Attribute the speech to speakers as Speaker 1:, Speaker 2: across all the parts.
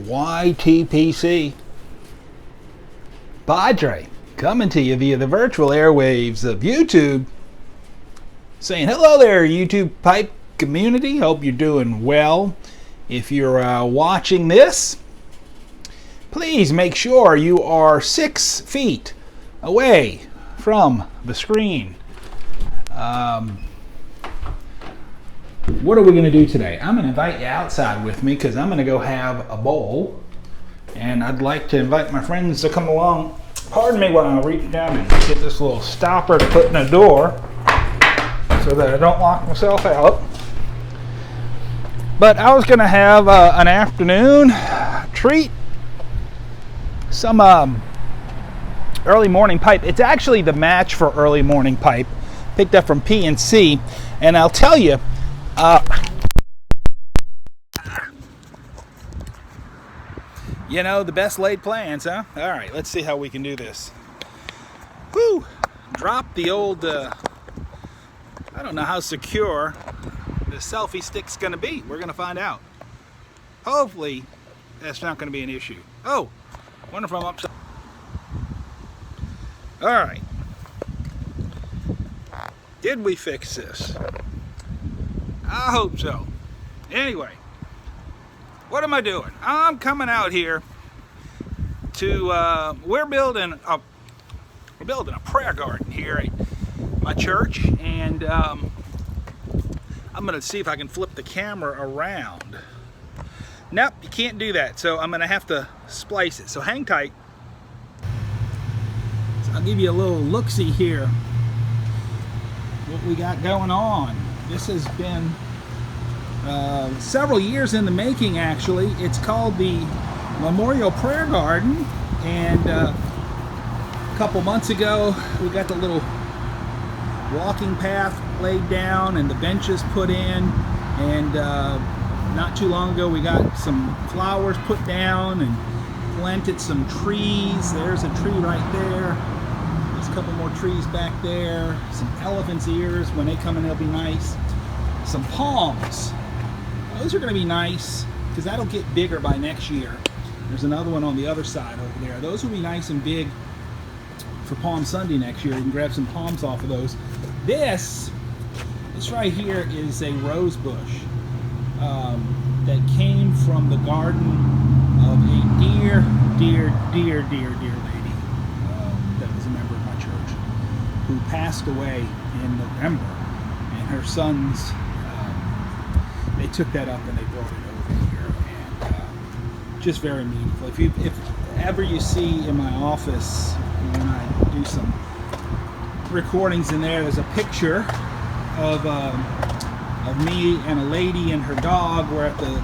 Speaker 1: YTPC. Padre, coming to you via the virtual airwaves of YouTube. Saying hello there, YouTube pipe community. Hope you're doing well. If you're watching this, please make sure you are 6 feet away from the screen. What are we going to do today? I'm going to invite you outside with me because I'm going to go have a bowl. And I'd like to invite my friends to come along. Pardon me while I reach down and get this little stopper to put in the door so that I don't lock myself out. But I was going to have an afternoon treat. Some early morning pipe. It's actually the match for early morning pipe. Picked up from P&C. And I'll tell you, the best laid plans, huh? All right, let's see how we can do this. Woo! Drop the old, I don't know how secure the selfie stick's gonna be. We're gonna find out. Hopefully, that's not gonna be an issue. Oh, wonder if I'm upside. All right. Did we fix this? I hope so. Anyway, what am I doing? I'm coming out here to we're building a prayer garden here at my church, and I'm gonna see if I can flip the camera around. Nope, you can't do that, so I'm gonna have to splice it. So hang tight. So I'll give you a little look-see here what we got going on. This has been several years in the making, actually. It's called the Memorial Prayer Garden, and a couple months ago we got the little walking path laid down and the benches put in, and not too long ago we got some flowers put down and planted some trees. There's a tree right there. There's a couple more trees back there. Some elephant's ears. When they come in, they'll be nice. Some palms. Those are going to be nice because that'll get bigger by next year. There's another one on the other side over there. Those will be nice and big for Palm Sunday next year. You can grab some palms off of those. This right here is a rose bush that came from the garden of a dear lady that was a member of my church who passed away in November, and her sons they took that up and they brought it over here, and just very meaningful. If ever you see in my office when I do some recordings in there's a picture of me and a lady and her dog. We're at the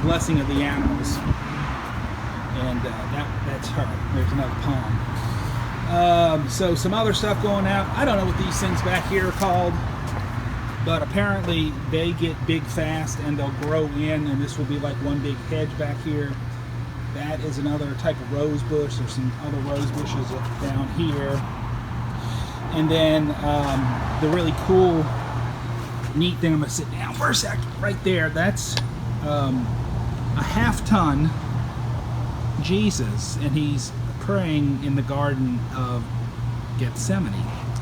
Speaker 1: blessing of the animals, and that's her. There's another palm. So some other stuff going out. I don't know what these things back here are called, but apparently they get big fast and they'll grow in, and this will be like one big hedge back here. That is another type of rose bush. There's some other rose bushes down here. And then the really cool, neat thing, I'm going to sit down for a second, right there, that's a half-ton Jesus, and he's praying in the Garden of Gethsemane,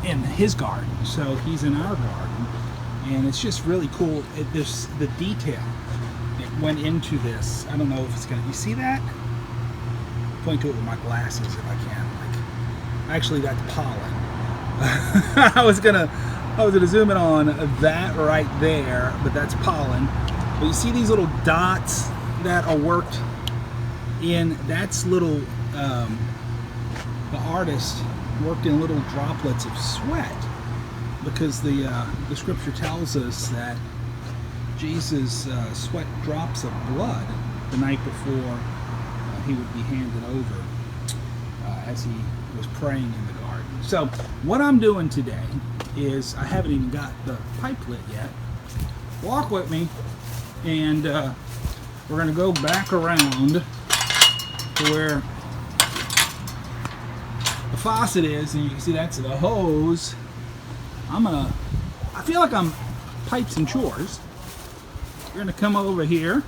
Speaker 1: in his garden. So he's in our garden. And it's just really cool. There's the detail that went into this. I don't know if it's gonna. You see that? Point to it with my glasses if I can. Actually, that's pollen. I was gonna zoom in on that right there, but that's pollen. But you see these little dots that are worked in. That's little. The artist worked in little droplets of sweat. Because the scripture tells us that Jesus sweat drops of blood the night before he would be handed over as he was praying in the garden. So what I'm doing today is, I haven't even got the pipe lit yet. Walk with me, and we're going to go back around to where the faucet is, and you can see that's the hose. I feel like I'm pipes and chores. We're gonna come over here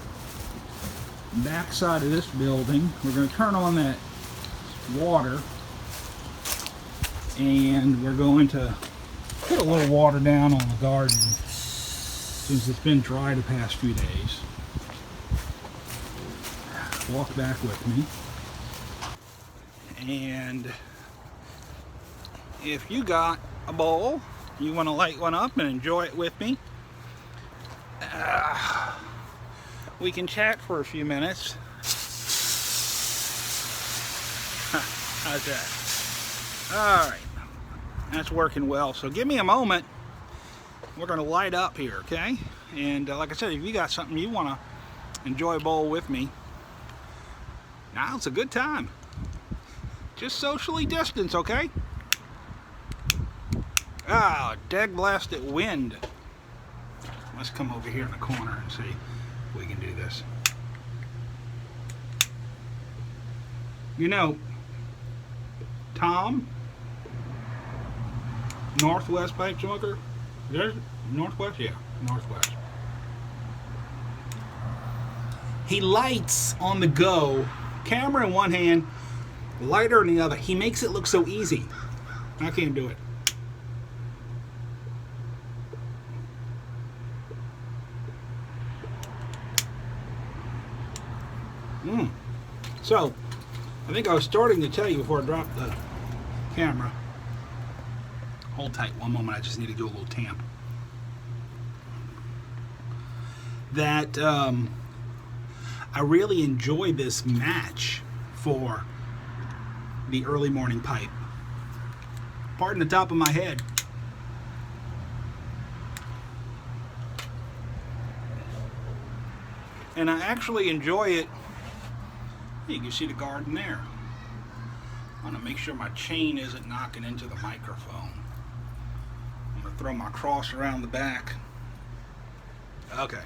Speaker 1: back side of this building. We're going to turn on that water, and we're going to put a little water down on the garden since it's been dry the past few days. Walk back with me. And if you got a bowl, you want to light one up and enjoy it with me, we can chat for a few minutes. How's that? All right, that's working well. So give me a moment. We're going to light up here, okay? And like I said, if you got something you want to enjoy a bowl with me, now's a good time. Just socially distance, okay? Ah, dead blasted wind. Let's come over here in the corner and see if we can do this. You know, Tom, Northwest pipe smoker. There's Northwest, yeah, Northwest. He lights on the go, camera in one hand, lighter in the other. He makes it look so easy. I can't do it. So, I think I was starting to tell you before I dropped the camera. Hold tight one moment, I just need to do a little tamp. That I really enjoy this match for the early morning pipe. Pardon the top of my head. And I actually enjoy it. You can see the garden there. I want to make sure my chain isn't knocking into the microphone. I'm going to throw my cross around the back. Okay.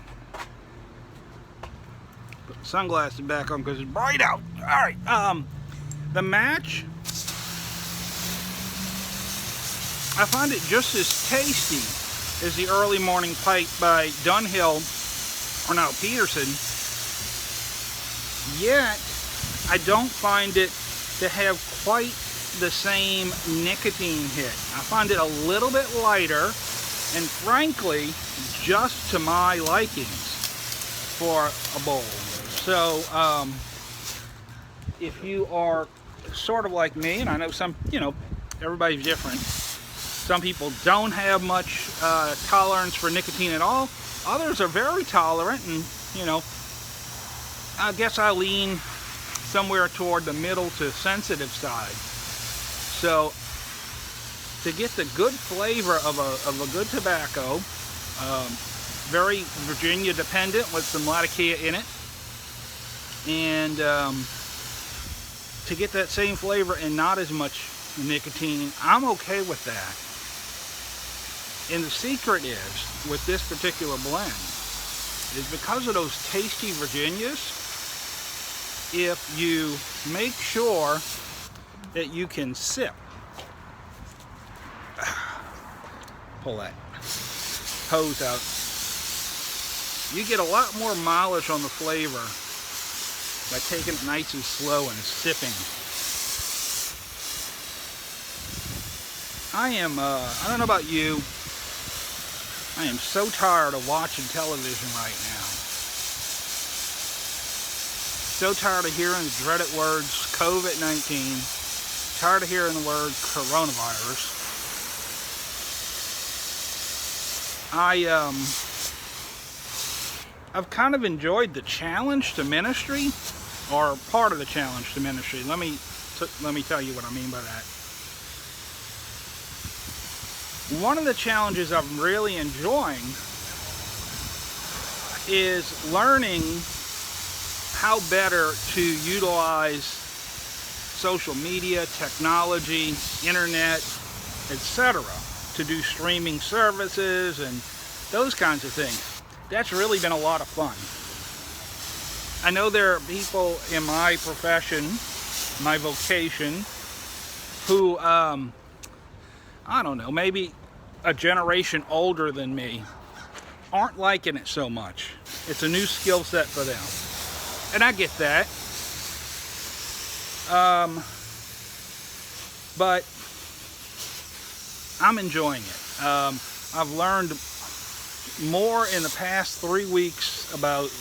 Speaker 1: Put the sunglasses back on because it's bright out. Alright, the match, I find it just as tasty as the early morning pipe by Dunhill, or now Peterson, yet I don't find it to have quite the same nicotine hit. I find it a little bit lighter, and frankly, just to my likings for a bowl. So, if you are sort of like me, and I know some, everybody's different. Some people don't have much tolerance for nicotine at all. Others are very tolerant, and, I guess I lean somewhere toward the middle to sensitive side. So to get the good flavor of a good tobacco, very Virginia dependent with some Latakia in it, and to get that same flavor and not as much nicotine, I'm okay with that. And the secret is, with this particular blend, is because of those tasty Virginias, if you make sure that you can sip, pull that hose out, you get a lot more mileage on the flavor by taking it nice and slow and sipping. I don't know about you, I am so tired of watching television right now. So tired of hearing the dreaded words COVID-19. Tired of hearing the word coronavirus. I've kind of enjoyed the challenge to ministry, or part of the challenge to ministry. Let me tell you what I mean by that. One of the challenges I'm really enjoying is learning how better to utilize social media, technology, internet, etc. to do streaming services and those kinds of things. That's really been a lot of fun. I know there are people in my profession, my vocation, who, I don't know, maybe a generation older than me, aren't liking it so much. It's a new skill set for them. And I get that. But I'm enjoying it. I've learned more in the past 3 weeks about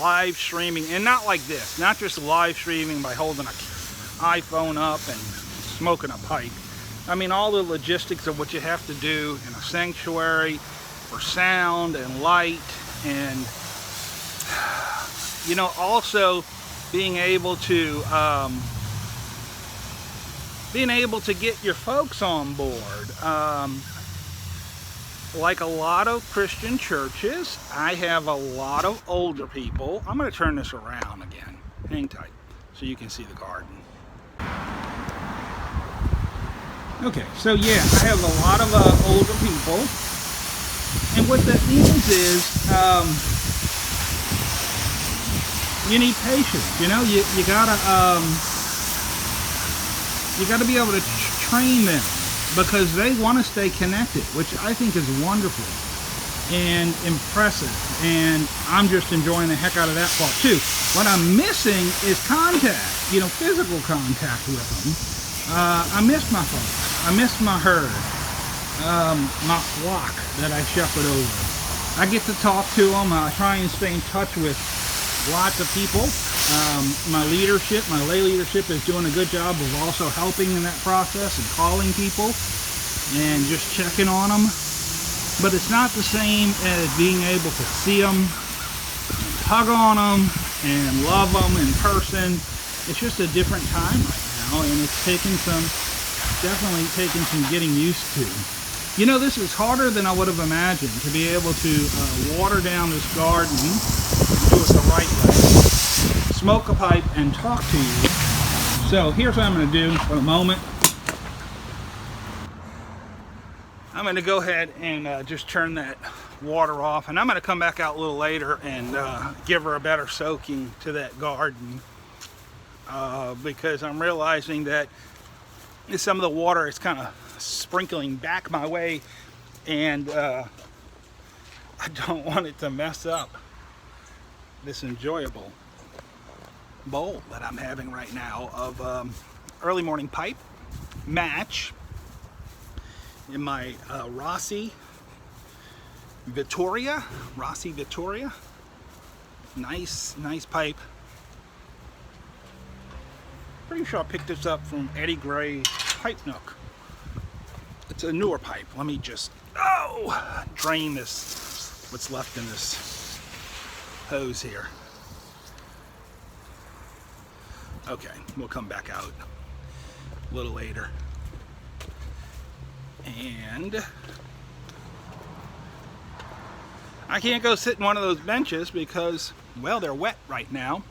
Speaker 1: live streaming, and not like this, not just live streaming by holding an iPhone up and smoking a pipe. I mean, all the logistics of what you have to do in a sanctuary for sound and light, and you know, also being able to get your folks on board. Like a lot of Christian churches, I have a lot of older people. I'm going to turn this around again. Hang tight so you can see the garden. Okay, so yeah, I have a lot of older people. And what that means is you need patience. You know, you gotta be able to train them, because they want to stay connected, which I think is wonderful and impressive, and I'm just enjoying the heck out of that part too. What I'm missing is contact, you know, physical contact with them. I miss my folks. I miss my herd, my flock that I shepherd over. I get to talk to them. I try and stay in touch with lots of people. My leadership, my lay leadership, is doing a good job of also helping in that process and calling people and just checking on them. But it's not the same as being able to see them, and hug on them, and love them in person. It's just a different time right now, and it's definitely taking some getting used to. You know, this is harder than I would have imagined, to be able to water down this garden, do it the right way, smoke a pipe, and talk to you. So here's what I'm going to do for a moment. I'm going to go ahead and just turn that water off, and I'm going to come back out a little later and give her a better soaking to that garden, because I'm realizing that some of the water is kind of sprinkling back my way, and I don't want it to mess up this enjoyable bowl that I'm having right now of early morning pipe match in my Rossi Vittoria. Nice pipe. Pretty sure I picked this up from Eddie Gray's Pipe Nook. It's a newer pipe. Let me just drain this, what's left in this hose here. Okay, we'll come back out a little later. And I can't go sit in one of those benches because, well, they're wet right now.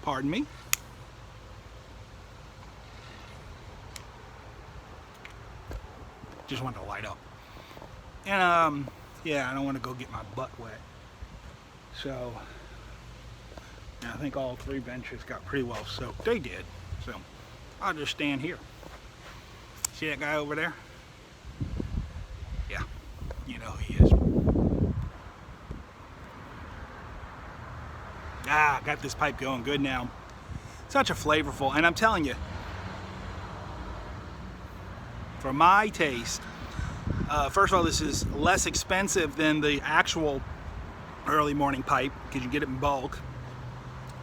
Speaker 1: Pardon me. Just wanted to light up. And yeah, I don't want to go get my butt wet. So yeah, I think all 3 benches got pretty well soaked. They did. So I'll just stand here. See that guy over there? Yeah, you know who he is. Got this pipe going good now. Such a flavorful, and I'm telling you, for my taste, first of all, this is less expensive than the actual early morning pipe because you get it in bulk.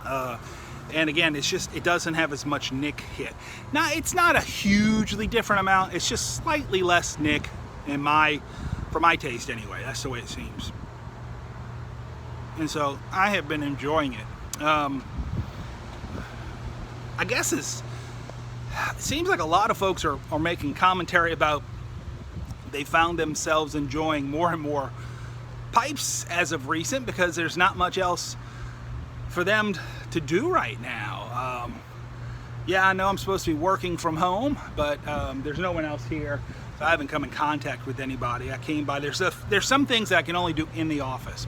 Speaker 1: And again, it doesn't have as much nick hit. Now, it's not a hugely different amount. It's just slightly less nick for my taste anyway. That's the way it seems. And so I have been enjoying it. I guess it seems like a lot of folks are making commentary about they found themselves enjoying more and more pipes as of recent because there's not much else for them to do right now. Yeah, I know I'm supposed to be working from home, but there's no one else here, so I haven't come in contact with anybody. I came by. There's some things that I can only do in the office,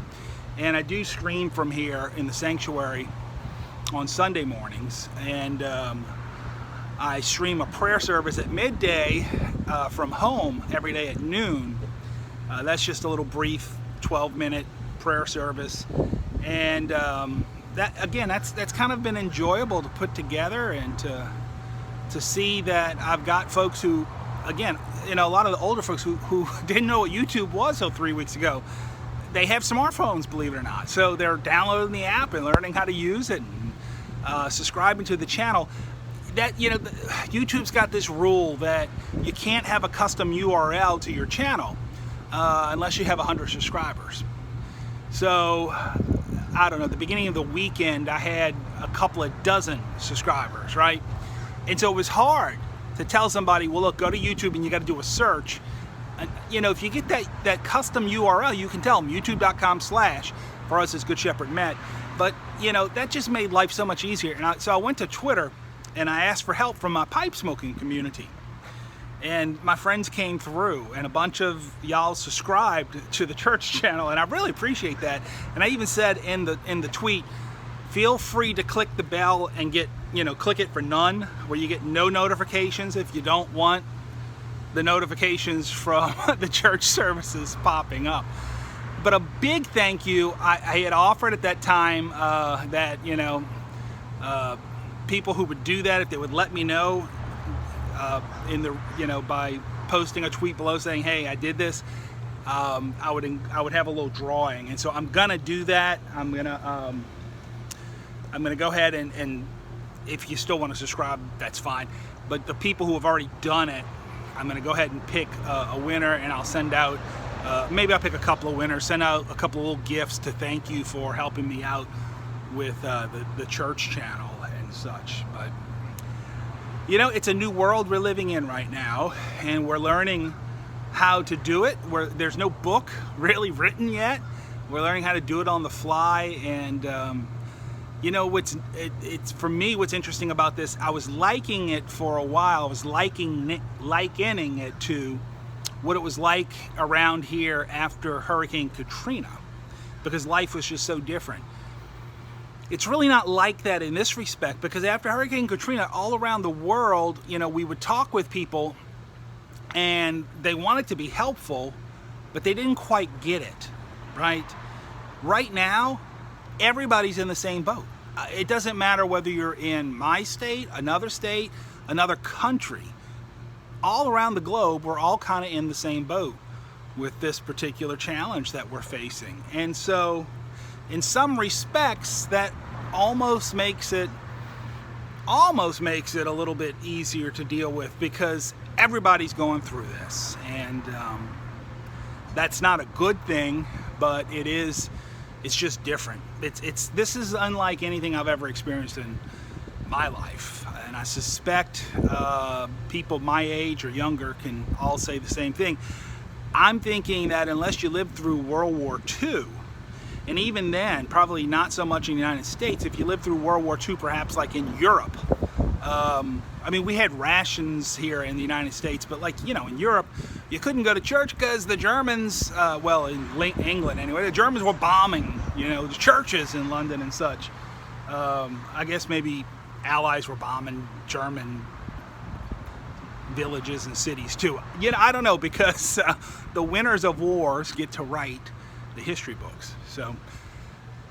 Speaker 1: and I do stream from here in the sanctuary on Sunday mornings, and I stream a prayer service at midday from home every day at noon. That's just a little brief 12-minute prayer service, and that's kind of been enjoyable to put together, and to see that I've got folks who, again, a lot of the older folks who didn't know what YouTube was till 3 weeks ago. They have smartphones, believe it or not, so they're downloading the app and learning how to use it, and subscribing to the channel. That YouTube's got this rule that you can't have a custom URL to your channel unless you have 100 subscribers. So I don't know, at the beginning of the weekend I had a couple of dozen subscribers, right? And so it was hard to tell somebody, well, look, go to YouTube and you got to do a search. And, if you get that custom URL, you can tell them youtube.com/ for us it's Good Shepherd Met. But that just made life so much easier. And so I went to Twitter and I asked for help from my pipe smoking community. And my friends came through, and a bunch of y'all subscribed to the church channel, and I really appreciate that. And I even said in the tweet, feel free to click the bell and get, click it for none, where you get no notifications if you don't want the notifications from the church services popping up. But a big thank you. I had offered at that time that people who would do that, if they would let me know by posting a tweet below saying, hey, I did this, I would have a little drawing. And so I'm gonna do that. I'm gonna go ahead and if you still want to subscribe, that's fine. But the people who have already done it, I'm gonna go ahead and pick a winner, and I'll send out maybe I'll pick a couple of winners, send out a couple of little gifts to thank you for helping me out with the church channel and such. But it's a new world we're living in right now, and we're learning how to do it. There's no book really written yet. We're learning how to do it on the fly, and for me, what's interesting about this, I was liking it for a while. I was likening it to what it was like around here after Hurricane Katrina, because life was just so different. It's really not like that in this respect, because after Hurricane Katrina, all around the world, we would talk with people and they wanted to be helpful, but they didn't quite get it, right? Right now, everybody's in the same boat. It doesn't matter whether you're in my state, another country. All around the globe, we're all kind of in the same boat with this particular challenge that we're facing. And so, in some respects, that almost makes it a little bit easier to deal with, because everybody's going through this, and that's not a good thing, but it's just different. This is unlike anything I've ever experienced in my life, and I suspect people my age or younger can all say the same thing. I'm thinking that unless you lived through World War II, and even then, probably not so much in the United States, if you lived through World War II, perhaps like in Europe. We had rations here in the United States, but in Europe, you couldn't go to church because the Germans, in England anyway, the Germans were bombing, the churches in London and such. I guess maybe Allies were bombing German villages and cities too. I don't know, because the winners of wars get to write the history books. So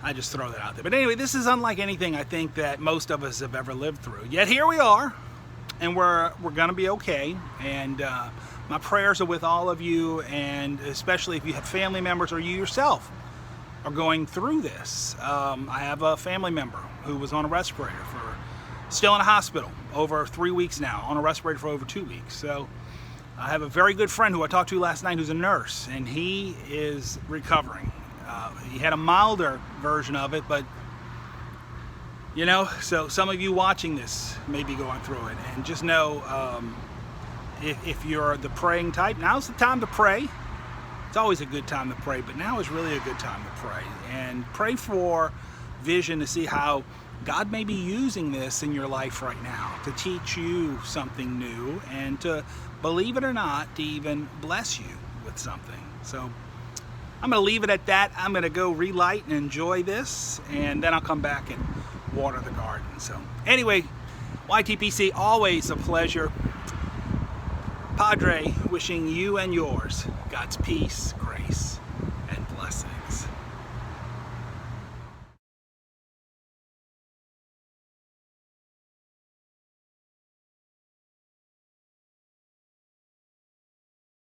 Speaker 1: I just throw that out there. But anyway, this is unlike anything I think that most of us have ever lived through. Yet here we are, and we're gonna be okay. And my prayers are with all of you, and especially if you have family members or you yourself are going through this. I have a family member who was on a respirator still in a hospital over 3 weeks now, on a respirator for over 2 weeks. So I have a very good friend who I talked to last night who's a nurse, and he is recovering. He had a milder version of it, but so some of you watching this may be going through it, and just know if you're the praying type, now's the time to pray. It's always a good time to pray, but now is really a good time to pray, and pray for vision to see how God may be using this in your life right now to teach you something new, and to, believe it or not, to even bless you with something. So I'm going to leave it at that. I'm going to go relight and enjoy this, and then I'll come back and water the garden. So anyway, YTPC, always a pleasure. Padre, wishing you and yours God's peace, grace,